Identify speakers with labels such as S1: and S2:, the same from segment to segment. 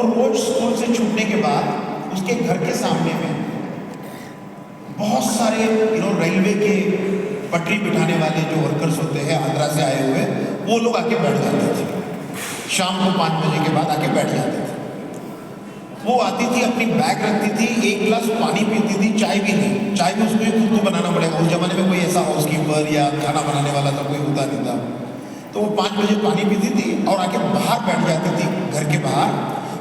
S1: रोज school से छूटने के बाद उसके घर के सामने में बहुत सारे रेलवे के पटरी बिठाने वाले जो वर्कर्स होते हैं आंध्रा से आए हुए, वो लोग आके बैठ जाते थे। शाम को 5 बजे के बाद आके बैठ जाते थे। वो आती थी, अपनी बैग रखती थी, एक गिलास पानी पीती थी, चाय भी नहीं। चाय भी उसको खुद को बनाना पड़ेगा। उस जमाने में कोई ऐसा हाउसकीपर या खाना बनाने वाला तो कोई होता नहीं था। तो वो 5 बजे पानी पीती थी और आके बाहर बैठ जाती थी, घर के बाहर।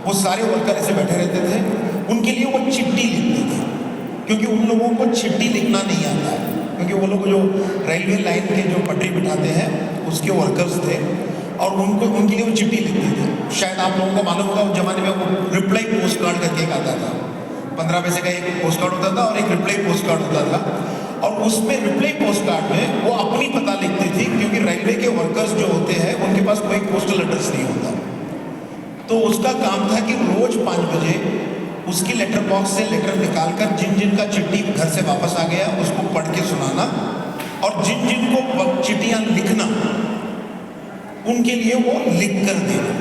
S1: वो सारे वर्कर ऐसे बैठे रहते थे, उनके लिए वो चिट्ठी लिखती थी, क्योंकि उन लोगों को चिट्ठी लिखना नहीं आता है, क्योंकि वो लोग जो रेलवे लाइन के जो पटरी बिठाते हैं उसके वर्कर्स थे, और उनके लिए वो चिट्ठी लिखते थे। शायद आप लोगों को मालूम होगा, उस जमाने में वो रिप्लाई पोस्ट कार्ड करके एक आता था। 15 पैसे का एक पोस्ट कार्ड होता था और एक रिप्लाई पोस्ट कार्ड होता था, और उसमें रिप्लाई पोस्ट कार्ड में वो अपनी पता लिखती थी, क्योंकि रेलवे के वर्कर्स जो होते हैं उनके पास कोई पोस्टल एड्रेस नहीं होता। तो उसका काम था कि रोज 5 बजे उसकी लेटर बॉक्स से लेटर निकालकर जिन जिन का चिट्ठी घर से वापस आ गया उसको पढ़ के सुनाना, और जिन जिन को चिट्ठियाँ लिखना उनके लिए वो लिख कर देना।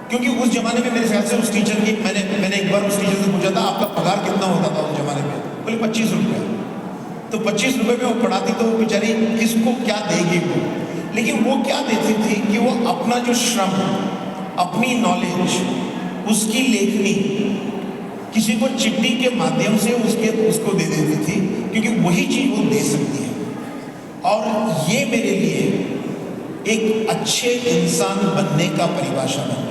S1: क्योंकि उस जमाने में मेरे ख्याल से उस टीचर की मैंने एक बार उस टीचर से पूछा था, आपका पगार कितना होता था उस जमाने में? बोले 25 रुपये। तो 25 रुपये में वो पढ़ाती तो वो बेचारी किसको क्या देगी वो। लेकिन वो क्या देती थी कि वो अपना जो श्रम, अपनी नॉलेज, उसकी लेखनी किसी को चिट्ठी के माध्यम से उसको दे देती थी, क्योंकि वही चीज वो दे सकती है। और ये मेरे लिए एक अच्छे इंसान बनने का परिभाषा है।